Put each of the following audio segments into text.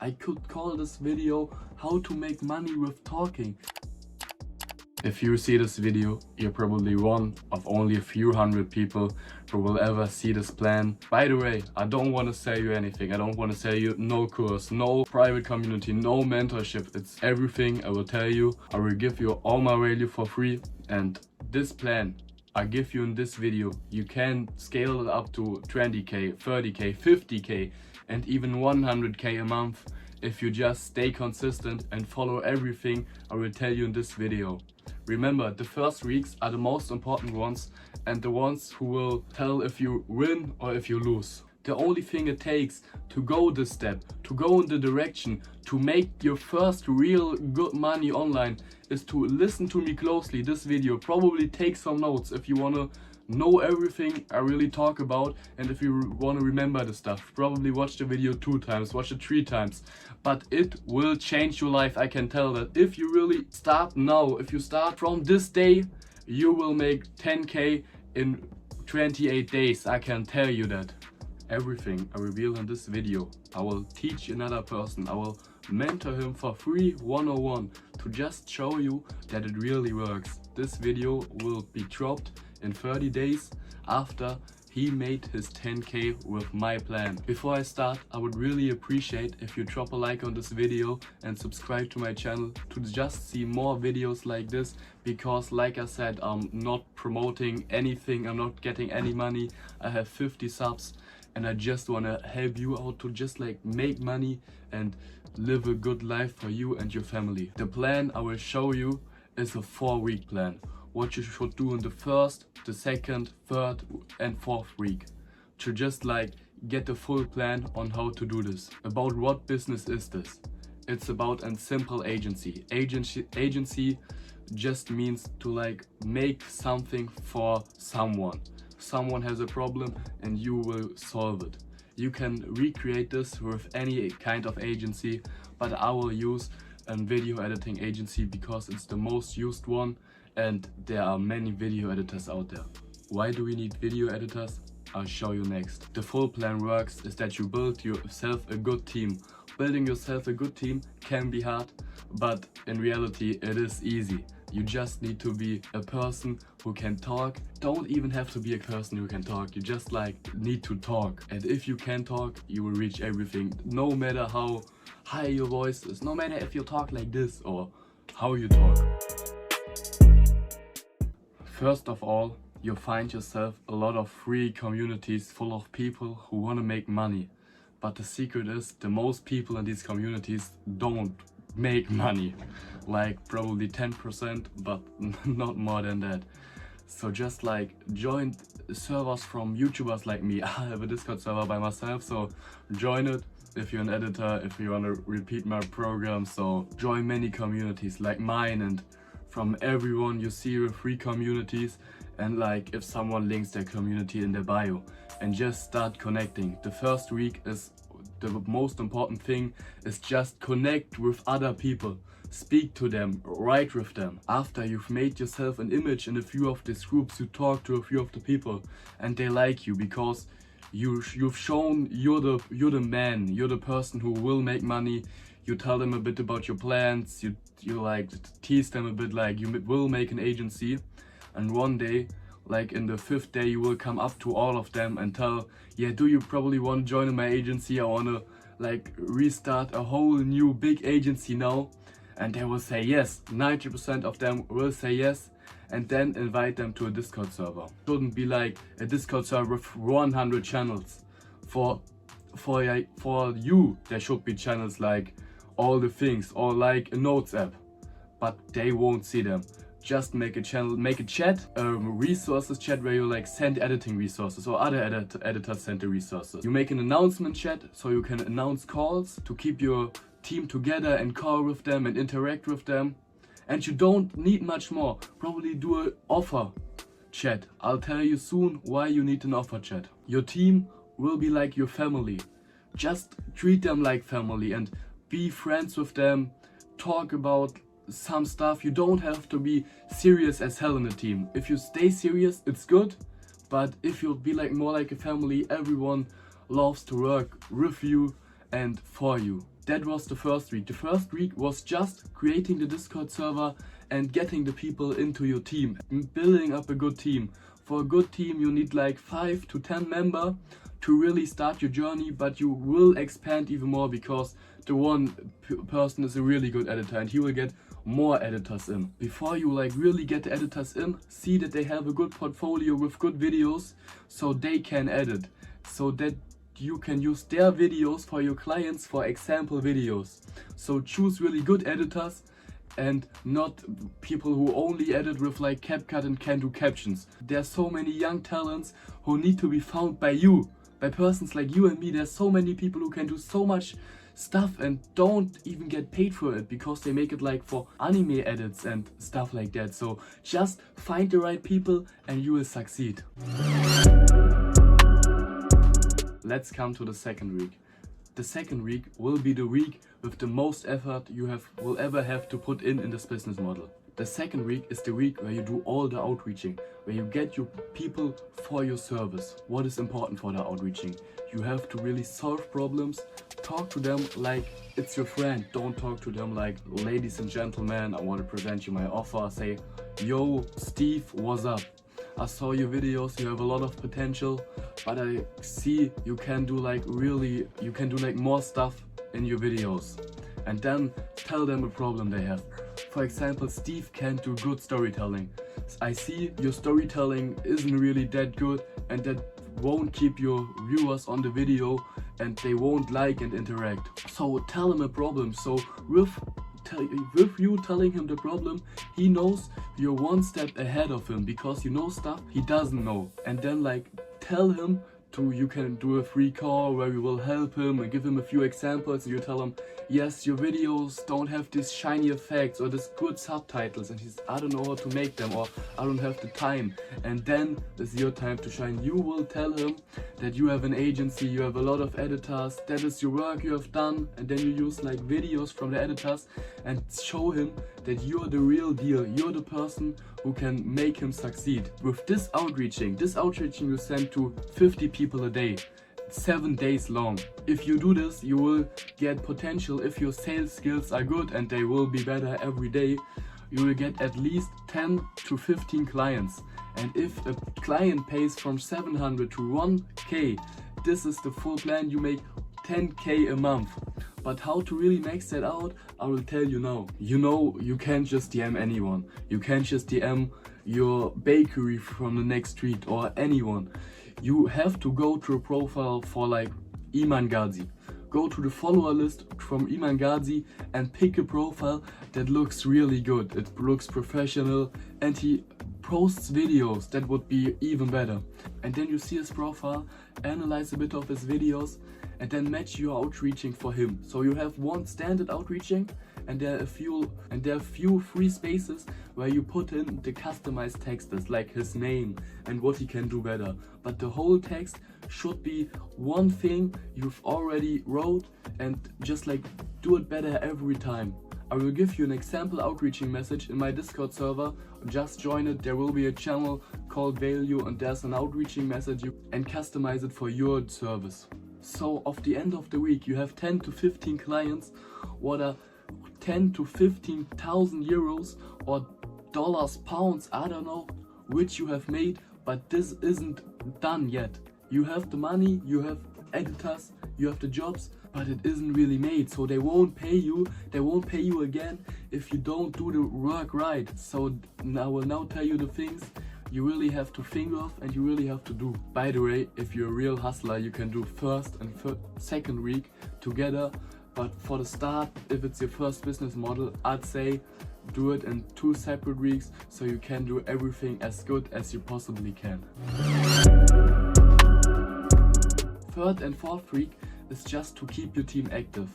I could call this video how to make money with talking. If you see this video, you're probably one of only a few hundred people who will ever see this plan. By the way, I don't want to sell you anything. I don't want to sell you no course, no private community, no mentorship. It's everything I will tell you. I will give you all my value for free, and this plan I give you in this video, you can scale it up to 20k, 30k, 50k and even 100k a month if you just stay consistent and follow everything I will tell you in this video. Remember, the first weeks are the most important ones and the ones who will tell if you win or if you lose. The only thing it takes to go this step, to go in the direction, to make your first real good money online is to listen to me closely. This video, probably take some notes if you want to know everything I really talk about, and if you want to remember the stuff, probably watch the video 2 times, watch it 3 times, but it will change your life. I can tell that. If you really start now, if you start from this day, you will make 10k in 28 days. I can tell you that. Everything I reveal in this video, I will teach another person. I will mentor him for free 101 to just show you that it really works. This video will be dropped in 30 days after he made his 10k with my plan. Before I start, I would really appreciate if you drop a like on this video and subscribe to my channel to just see more videos like this, because like I said, I'm not promoting anything, I'm not getting any money. I have 50 subs and I just want to help you out to just like make money and live a good life for you and your family. The plan I will show you is a 4-week plan. What you should do in the first, the second, third and fourth week to just like get the full plan on how to do this. About what business is this? It's about a simple agency. Agency just means to like make something for someone. Someone has a problem and you will solve it. You can recreate this with any kind of agency, but I will use a video editing agency because it's the most used one and there are many video editors out there. Why do we need video editors? I'll show you next. The full plan works is that you build yourself a good team. Building yourself a good team can be hard, but in reality it is easy. You just need to be a person who can talk. Don't even have to be a person who can talk. You just like need to talk. And if you can talk, you will reach everything. No matter how high your voice is, no matter if you talk like this or how you talk. First of all, you find yourself a lot of free communities full of people who want to make money. But the secret is, the most people in these communities don't make money. Like probably 10%, but not more than that. So just like join servers from YouTubers like me. I have a Discord server by myself, so join it if you're an editor, if you want to repeat my program. So join many communities like mine, and from everyone you see free communities, and like if someone links their community in their bio, and just start connecting. The first week is the most important thing, is just connect with other people. Speak to them, write with them. After you've made yourself an image in a few of these groups, you talk to a few of the people and they like you because you've shown you're the man, you're the person who will make money. You tell them a bit about your plans, you like tease them a bit like you will make an agency, and one day, like in the 5th day, you will come up to all of them and tell, yeah, do you probably want to join my agency? I want to like restart a whole new big agency now. And they will say yes. 90% of them will say yes, and then invite them to a Discord server. Shouldn't be like a Discord server with 100 channels. For you, there should be channels like all the things, or like a notes app, but they won't see them. Just make a channel, make a chat, resources chat where you like send editing resources, or other editors send the resources. You make an announcement chat so you can announce calls to keep your team together and call with them and interact with them. And you don't need much more. Probably do an offer chat. I'll tell you soon why you need an offer chat. Your team will be like your family. Just treat them like family and be friends with them. Talk about some stuff. You don't have to be serious as hell in the team. If you stay serious, it's good, but if you'll be like more like a family, everyone loves to work with you and for you. That was the first week. The first week was just creating the Discord server and getting the people into your team, building up a good team. For a good team you need like 5 to 10 members to really start your journey, but you will expand even more because the one person is a really good editor and he will get more editors in. Before you like really get the editors in, see that they have a good portfolio with good videos so they can edit, so that you can use their videos for your clients for example videos. So choose really good editors and not people who only edit with like CapCut and can do captions. There's so many young talents who need to be found by you, by persons like you and me. There's so many people who can do so much stuff and don't even get paid for it because they make it like for anime edits and stuff like that. So just find the right people and you will succeed. Let's come to the second week. The second week will be the week with the most effort you will ever have to put in this business model. The second week is the week where you do all the outreaching, where you get your people for your service. What is important for the outreaching? You have to really solve problems, talk to them like it's your friend. Don't talk to them like, ladies and gentlemen, I want to present you my offer. Say, yo, Steve, what's up? I saw your videos, you have a lot of potential, but I see you can do like more stuff in your videos. And then tell them a problem they have. For example, Steve can't do good storytelling. I see your storytelling isn't really that good and that won't keep your viewers on the video and they won't like and interact. So tell him a problem. So with you telling him the problem, he knows you're one step ahead of him because you know stuff he doesn't know. And then like tell him you can do a free call where you will help him and give him a few examples, and you tell him, yes, your videos don't have these shiny effects or this good subtitles, and I don't know how to make them, or I don't have the time. And then it's your time to shine. You will tell him that you have an agency, you have a lot of editors, that is your work you have done, and then you use like videos from the editors and show him that you're the real deal, you're the person who can make him succeed. With this outreaching you send to 50 people a day, 7 days long. If you do this, you will get potential. If your sales skills are good, and they will be better every day, you will get at least 10 to 15 clients. And if a client pays from 700 to 1k, this is the full plan. You make 10k a month. But how to really max that out, I will tell you now. You know, you can't just DM anyone. You can't just DM your bakery from the next street or anyone. You have to go to a profile for like Iman Ghazi. Go to the follower list from Iman Ghazi and pick a profile that looks really good. It looks professional and he posts videos that would be even better. And then you see his profile, analyze a bit of his videos, and then match your outreaching for him. So you have one standard outreaching, and there are a few free spaces where you put in the customized texts like his name and what he can do better. But the whole text should be one thing you've already wrote, and just like do it better every time. I will give you an example outreaching message in my Discord server. Just join it. There will be a channel called Value, and there's an outreaching message and customize it for your service. So at the end of the week you have 10 to 15 clients, what are 10 to 15,000 euros or dollars, pounds, I don't know which you have made, but this isn't done yet. You have the money, you have editors, you have the jobs, but it isn't really made. So they won't pay you again if you don't do the work right. So I will now tell you the things you really have to think of and you really have to do. By the way, if you're a real hustler, you can do first and second week together. But for the start, if it's your first business model, I'd say do it in 2 separate weeks so you can do everything as good as you possibly can. Third and fourth week is just to keep your team active.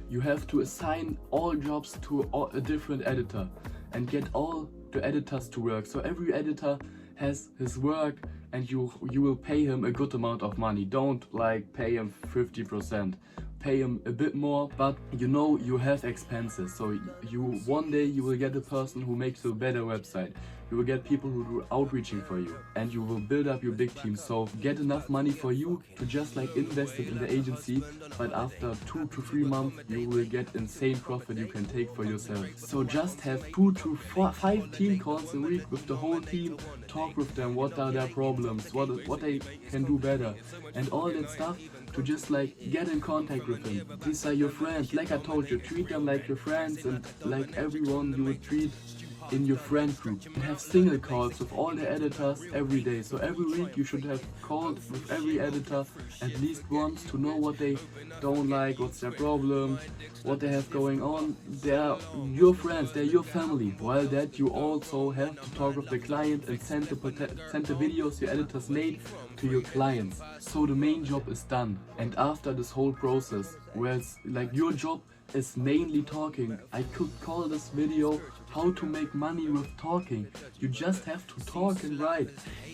You have to assign all jobs to a different editor and get all the editors to work. So every editor has his work and you will pay him a good amount of money. Don't like pay him 50%. Pay him a bit more, but you know you have expenses. So one day you will get a person who makes a better website. you will get people who do outreaching for you, and you will build up your big team. So get enough money for you to just like invest it in the agency, but after 2 to 3 months you will get insane profit you can take for yourself. So just have 2 to 5 team calls a week with the whole team, talk with them, what are their problems, what they can do better, and all that stuff, to just like get in contact with them. These are your friends, like I told you, treat them like your friends and like everyone you would treat in your friend group. And have single calls with all the editors every day. So every week you should have called with every editor at least once to know what they don't like, what's their problem, what they have going on. They're your friends, they're your family. While that, you also have to talk with the client and send the videos your editors made to your clients. So the main job is done. And after this whole process, where it's like your job is mainly talking, I could call this video how to make money with talking. You just have to talk and write.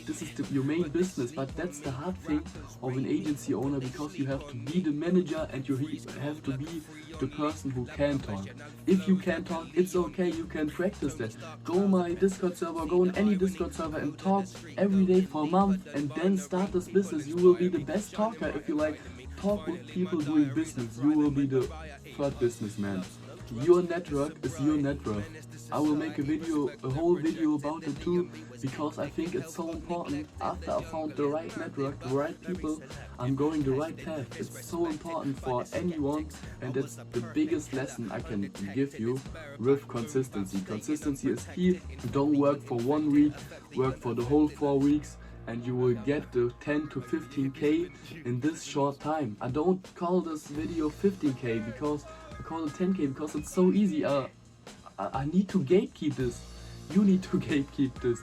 This is your main business, but that's the hard thing of an agency owner, because you have to be the manager and you have to be the person who can talk. If you can talk, it's okay, you can practice that. Go on my Discord server, go on any Discord server and talk every day for a month, and then start this business. You will be the best talker if you like talk with people doing business. You will be the third businessman. Your network is your network. I will make a whole video about it too, because I think it's so important. After I found the right network, the right people, I'm going the right path. It's so important for anyone, and that's the biggest lesson I can give you with consistency. Consistency is key. Don't work for 1 week, work for the whole 4 weeks, and you will get the 10 to 15k in this short time. I don't call this video 15k because I call it 10k because it's so easy. I need to gatekeep this. You need to gatekeep this.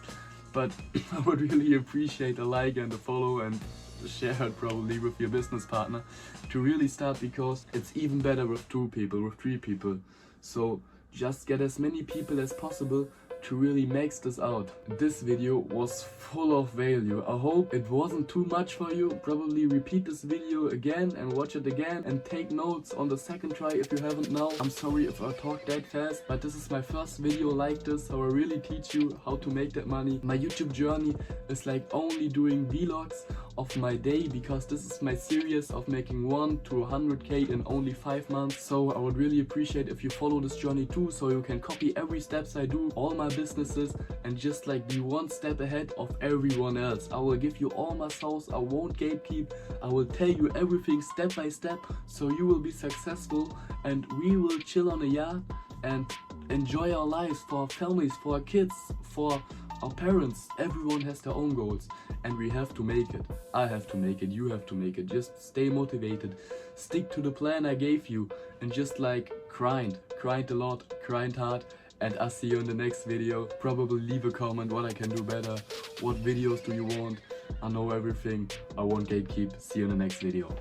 But I would really appreciate a like and a follow and share it probably with your business partner to really start, because it's even better with 2 people, with 3 people. So just get as many people as possible to really max this out. This video was full of value. I hope it wasn't too much for you. Probably repeat this video again and watch it again and take notes on the second try if you haven't now. I'm sorry if I talk that fast, but this is my first video like this, so I really teach you how to make that money. My YouTube journey is like only doing vlogs of my day, because this is my series of making 1 to 100k in only 5 months. So I would really appreciate if you follow this journey too, so you can copy every steps I do, all my businesses, and just like be 1 step ahead of everyone else. I will give you all my sauce. I won't gatekeep. I will tell you everything step by step, so you will be successful and we will chill on a yacht and enjoy our lives, for our families, for our kids, for our parents. Everyone has their own goals and we have to make it. I have to make it, you have to make it. Just stay motivated, stick to the plan I gave you, and just like grind a lot, grind hard. And I'll see you in the next video. Probably leave a comment what I can do better, what videos do you want. I know everything, I won't gatekeep. See you in the next video.